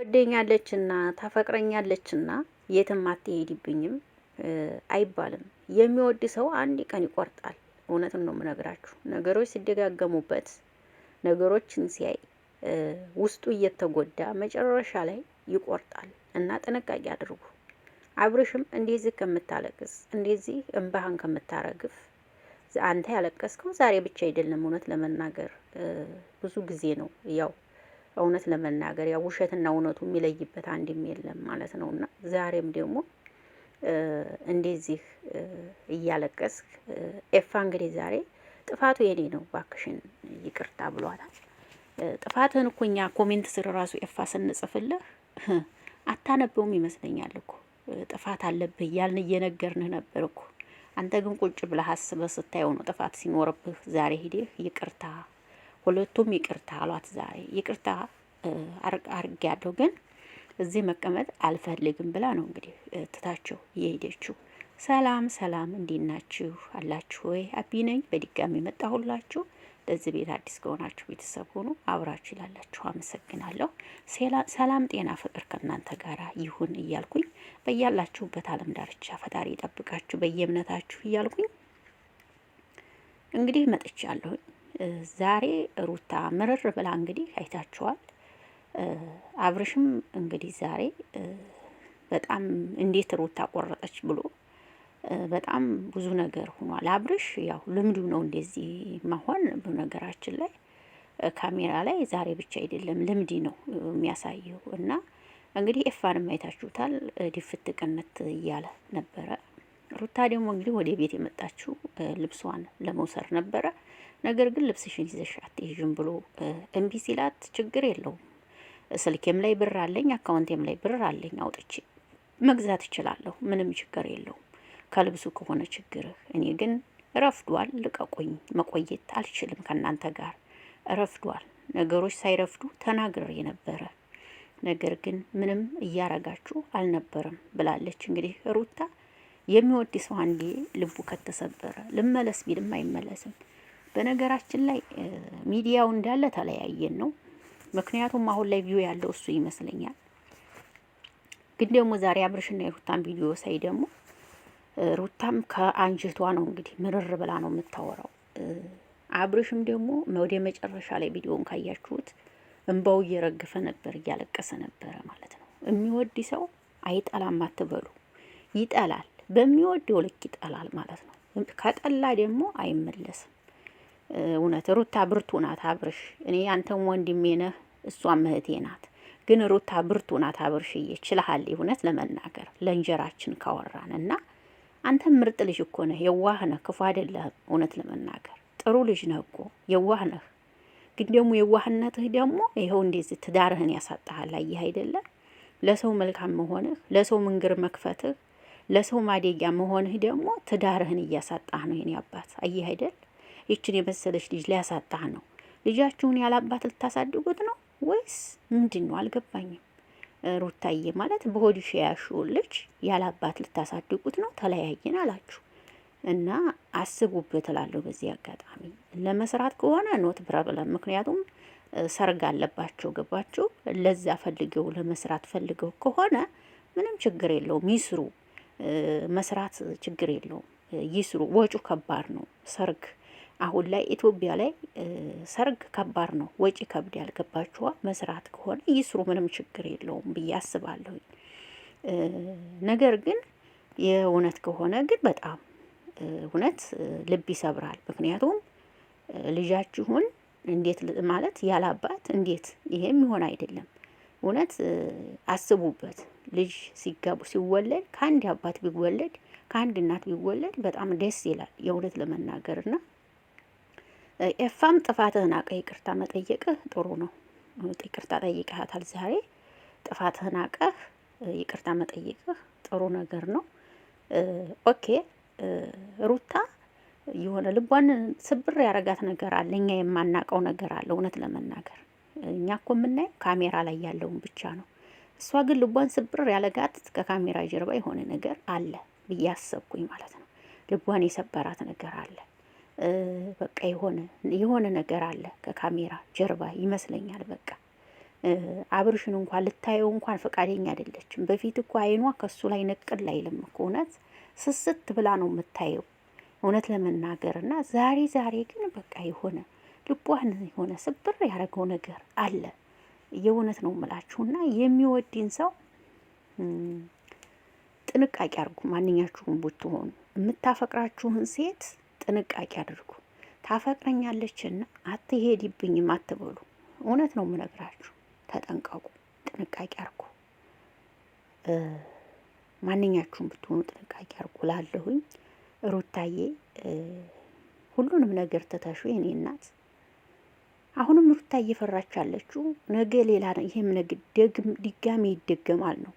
ትወደኛለችና ታፈቅረኛለችና የትም አትሄድብኝም አይባልም። የሚወድ ሰው አንድ ቀን ይቆርጣል። እውነትን ነው የምነግራችሁ። ነገሮች ሲደጋገሙበት ነገሮችን ሲያይ ውስጡ እየተጎዳ መጨረሻ ላይ ይቆርጣል እና ጥንቃቄ አድርጉ። አብርሽም እንደዚህ ከምታለቅስ እንደዚህ እንባህን ከምታረግፍ አንተ ያለቀስከው ዛሬ ብቻ አይደለም። እውነት ለመናገር ብዙ ጊዜ ነው። ያው እውነት ለመናገር ያው ውሸትና እውነቱ የሚለይበት አንድም የለም ማለት ነውና ዛሬም ደግሞ እንደዚህ እያለቀስክ ኤፋ እንግዲህ ዛሬ ጥፋቱ የኔ ነው ባክሽን ይቅርታ ብሏታል። ጥፋትህን እኮ እኛ ኮሜንት ስር ራሱ ኤፋ ስንጽፍልህ አታነበውም ይመስለኛል እኮ ጥፋት አለብህ እያልን እየነገርንህ ነበር እኮ። አንተ ግን ቁጭ ብለህ አስበህ ስታየው ነው ጥፋት ሲኖርብህ ዛሬ ሂደህ ይቅርታ ሁለቱም ይቅርታ አሏት። ዛሬ ይቅርታ አርጌያለሁ ግን እዚህ መቀመጥ አልፈልግም ብላ ነው እንግዲህ ትታቸው የሄደችው። ሰላም ሰላም፣ እንዴት ናችሁ አላችሁ ወይ? አቢ ነኝ በድጋሚ መጣሁላችሁ። ለዚህ ቤት አዲስ ከሆናችሁ ቤተሰብ ሆኑ፣ አብራችሁ ይላላችሁ። አመሰግናለሁ። ሰላም ጤና ፍቅር ከእናንተ ጋር ይሁን እያልኩኝ በያላችሁበት ዓለም ዳርቻ ፈጣሪ ይጠብቃችሁ በየእምነታችሁ እያልኩኝ እንግዲህ መጥቻለሁኝ። ዛሬ ሩታ ምርር ብላ እንግዲህ አይታችኋል። አብርሽም እንግዲህ ዛሬ በጣም እንዴት ሩታ ቆረጠች ብሎ በጣም ብዙ ነገር ሆኗል። አብርሽ ያው ልምዱ ነው እንደዚህ መሆን። በነገራችን ላይ ካሜራ ላይ ዛሬ ብቻ አይደለም ልምድ ነው የሚያሳየው። እና እንግዲህ ኤፋንም አይታችሁታል። ድፍት ቅንት እያለ ነበረ። ሩታ ደግሞ እንግዲህ ወደ ቤት የመጣችው ልብሷን ለመውሰድ ነበረ። ነገር ግን ልብስሽን ይዘሽ አትሄጂም ብሎ እምቢ ሲላት ችግር የለውም ስልኬም ላይ ብር አለኝ አካውንቴም ላይ ብር አለኝ አውጥቼ መግዛት እችላለሁ፣ ምንም ችግር የለውም ከልብሱ ከሆነ ችግርህ። እኔ ግን ረፍዷል፣ ልቀቁኝ፣ መቆየት አልችልም ከእናንተ ጋር ረፍዷል። ነገሮች ሳይረፍዱ ተናግሬ ነበረ፣ ነገር ግን ምንም እያረጋችሁ አልነበረም ብላለች። እንግዲህ ሩታ የሚወድ ሰው አንዴ ልቡ ከተሰበረ ልመለስ ቢልም አይመለስም። በነገራችን ላይ ሚዲያው እንዳለ ተለያየን ነው። ምክንያቱም አሁን ላይ ቪዲዮ ያለው እሱ ይመስለኛል። ግን ደግሞ ዛሬ አብርሽና የሩታን ቪዲዮ ሳይ ደግሞ ሩታም ከአንጀቷ ነው እንግዲህ ምርር ብላ ነው የምታወራው። አብርሽም ደግሞ ወደ መጨረሻ ላይ ቪዲዮን ካያችሁት እንባው እየረገፈ ነበር፣ እያለቀሰ ነበረ ማለት ነው። የሚወድ ሰው አይጠላም አትበሉ፣ ይጠላል፣ በሚወደው ልክ ይጠላል ማለት ነው። ከጠላ ደግሞ አይመለስም። እውነት ሩታ ብርቱ ናት። አብርሽ እኔ አንተም ወንድሜ ነህ፣ እሷም እህቴ ናት። ግን ሩታ ብርቱ ናት። አብርሽዬ ችለሃል። እውነት ለመናገር ለእንጀራችን ካወራን እና አንተም ምርጥ ልጅ እኮ ነህ፣ የዋህ ነህ፣ ክፉ አይደለህም። እውነት ለመናገር ጥሩ ልጅ ነህ እኮ የዋህ ነህ። ግን ደግሞ የዋህነትህ ደግሞ ይኸው እንደዚህ ትዳርህን ያሳጣሃል። አየህ አይደለ? ለሰው መልካም መሆንህ፣ ለሰው መንገር መክፈትህ፣ ለሰው ማደጊያ መሆንህ ደግሞ ትዳርህን እያሳጣህ ነው። የኔ አባት አየህ አይደል? ይችን የመሰለች ልጅ ሊያሳጣህ ነው። ልጃችሁን ያላባት ልታሳድጉት ነው ወይስ ምንድን ነው? አልገባኝም። ሩታዬ ማለት በሆድሽ ያሽው ልጅ ያላባት ልታሳድጉት ነው። ተለያየን አላችሁ እና አስቡበት እላለሁ። በዚህ አጋጣሚ ለመስራት ከሆነ ኖት ፕሮብለም። ምክንያቱም ሰርግ አለባቸው፣ ገባችሁ? ለዛ ፈልገው ለመስራት ፈልገው ከሆነ ምንም ችግር የለውም፣ ይስሩ። መስራት ችግር የለውም፣ ይስሩ። ወጩ ከባድ ነው ሰርግ አሁን ላይ ኢትዮጵያ ላይ ሰርግ ከባድ ነው፣ ወጪ ከብድ ያልገባችኋ። መስራት ከሆነ ይስሩ፣ ምንም ችግር የለውም ብዬ አስባለሁ። ነገር ግን የእውነት ከሆነ ግን በጣም እውነት ልብ ይሰብራል። ምክንያቱም ልጃችሁን እንዴት ማለት ያላባት እንዴት ይሄ የሚሆን አይደለም። እውነት አስቡበት። ልጅ ሲጋቡ ሲወለድ ከአንድ አባት ቢወለድ ከአንድ እናት ቢወለድ በጣም ደስ ይላል የእውነት ለመናገርና ኤፋም ጥፋትህን አቀ ይቅርታ መጠየቅህ ጥሩ ነው። ይቅርታ ጠይቀሃታል ዛሬ። ጥፋትህን አቀህ ይቅርታ መጠየቅህ ጥሩ ነገር ነው። ኦኬ ሩታ የሆነ ልቧን ስብር ያረጋት ነገር አለ፣ እኛ የማናቀው ነገር አለ። እውነት ለመናገር እኛ እኮ የምናየው ካሜራ ላይ ያለውን ብቻ ነው። እሷ ግን ልቧን ስብር ያለጋት ከካሜራ ጀርባ የሆነ ነገር አለ ብዬ አሰብኩኝ ማለት ነው። ልቧን የሰበራት ነገር አለ። በቃ የሆነ ነገር አለ ከካሜራ ጀርባ ይመስለኛል። በቃ አብርሽን እንኳን ልታየው እንኳን ፈቃደኛ አይደለችም። በፊት እኮ አይኗ ከሱ ላይ ነቅል አይልም እኮ እውነት ስስት ብላ ነው የምታየው እውነት ለመናገር እና ዛሬ ግን በቃ የሆነ ልቧን የሆነ ስብር ያደረገው ነገር አለ። የእውነት ነው የምላችሁና የሚወድን ሰው ጥንቃቄ አድርጉ። ማንኛችሁም ብትሆኑ የምታፈቅራችሁን ሴት ጥንቃቄ አድርጉ። ታፈቅረኛለችና አትሄድብኝም አትበሉ። እውነት ነው የምነግራችሁ። ተጠንቀቁ፣ ጥንቃቄ አድርጉ። ማንኛችሁም ብትሆኑ ጥንቃቄ አድርጉ ላለሁኝ ሩታዬ ሁሉንም ነገር ትተሹ የኔ እናት። አሁንም ሩታ እየፈራች ያለችው ነገ ሌላ ነው። ይሄም ነገር ድጋሚ ይደገማል ነው።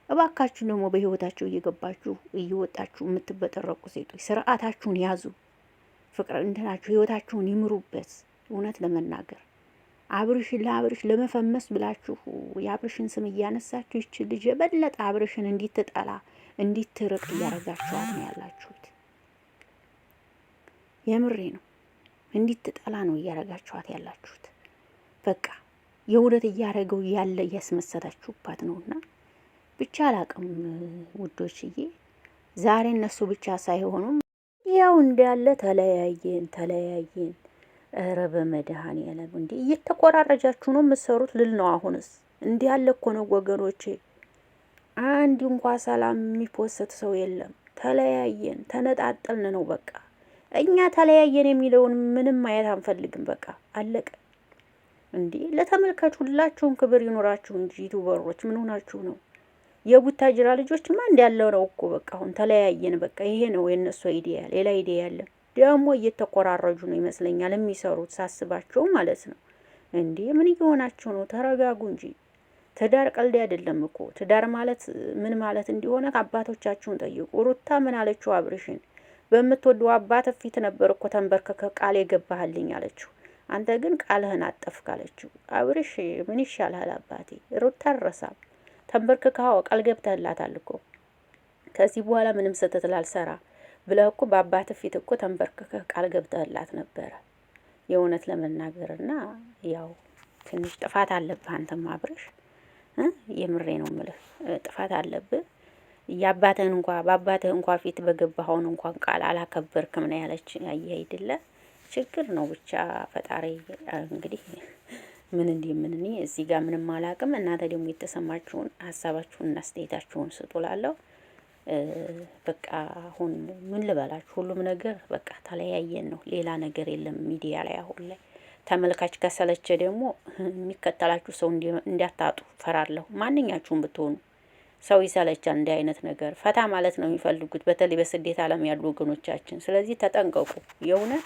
እባካችሁ ደግሞ በህይወታችሁ እየገባችሁ እየወጣችሁ የምትበጠረቁ ሴቶች ስርዓታችሁን ያዙ። ፍቅር እንትናችሁ ህይወታችሁን ይምሩበት። እውነት ለመናገር ለአብርሽ ለመፈመስ ብላችሁ የአብርሽን ስም እያነሳችሁ ይች ልጅ የበለጠ አብርሽን እንዲትጠላ እንዲትርቅ እያረጋችኋት ነው ያላችሁት። የምሬ ነው። እንዲትጠላ ነው እያረጋችኋት ያላችሁት። በቃ የእውነት እያረገው ያለ እያስመሰላችሁባት ነውና ብቻ አላቅም ውዶችዬ። ዛሬ እነሱ ብቻ ሳይሆኑም ያው እንዳለ ተለያየን። ኧረ በመድኃኔዓለም እንዴ እየተቆራረጃችሁ ነው የምትሰሩት ልል ነው። አሁንስ እንዲህ ያለ እኮ ነው ወገኖቼ። አንድ እንኳ ሰላም የሚፖሰት ሰው የለም። ተለያየን፣ ተነጣጠልን ነው በቃ። እኛ ተለያየን የሚለውን ምንም ማየት አንፈልግም። በቃ አለቀ። እንዴ ለተመልካች ሁላችሁም ክብር ይኖራችሁ እንጂ ዩቲዩበሮች ምን ሆናችሁ ነው? የቡታጅራ ልጆችማ እንዳለው ነው እኮ በቃ። አሁን ተለያየን በቃ። ይሄ ነው የነሱ አይዲያ፣ ሌላ አይዲያ ያለ ደግሞ እየተቆራረጁ ነው ይመስለኛል የሚሰሩት ሳስባቸው ማለት ነው። እንዴ ምን እየሆናችሁ ነው? ተረጋጉ እንጂ። ትዳር ቀልድ አይደለም እኮ። ትዳር ማለት ምን ማለት እንደሆነ አባቶቻችሁን ጠይቁ። ሩታ ምን አለችው አብርሽን? በምትወደው አባት ፊት ነበር እኮ ተንበርከከ ቃል የገባህልኝ አለችው። አንተ ግን ቃልህን አጠፍክ አለችው። አብርሽ ምን ይሻላል አባቴ? ሩታ አረሳም ተንበርከከው ቃል ገብተህላታል እኮ ከዚህ በኋላ ምንም ስህተት ላልሰራ ብለህ እኮ በአባት ፊት እኮ ተንበርከከህ ቃል ገብተህላት ነበረ። የእውነት ለመናገርና ያው ትንሽ ጥፋት አለብህ አንተም አብርሽ። የምሬ ነው የምልህ ጥፋት አለብህ። ያባተን እንኳን ባባትህ እንኳን ፊት በገባኸውን እንኳን ቃል አላከበርክም ነው ያለች። ያየህ አይደለ? ችግር ነው ብቻ። ፈጣሪ እንግዲህ ምን እኔ እዚህ ጋር ምንም አላቅም። እናንተ ደግሞ የተሰማችሁን ሀሳባችሁን አስተያየታችሁን ስጡላለሁ። በቃ አሁን ምን ልበላችሁ፣ ሁሉም ነገር በቃ ተለያየን ነው፣ ሌላ ነገር የለም ሚዲያ ላይ። አሁን ላይ ተመልካች ከሰለቸ ደግሞ የሚከተላችሁ ሰው እንዲያታጡ ፈራለሁ። ማንኛችሁም ብትሆኑ ሰው ይሰለቻል። እንዲህ አይነት ነገር ፈታ ማለት ነው የሚፈልጉት፣ በተለይ በስደት ዓለም ያሉ ወገኖቻችን። ስለዚህ ተጠንቀቁ የእውነት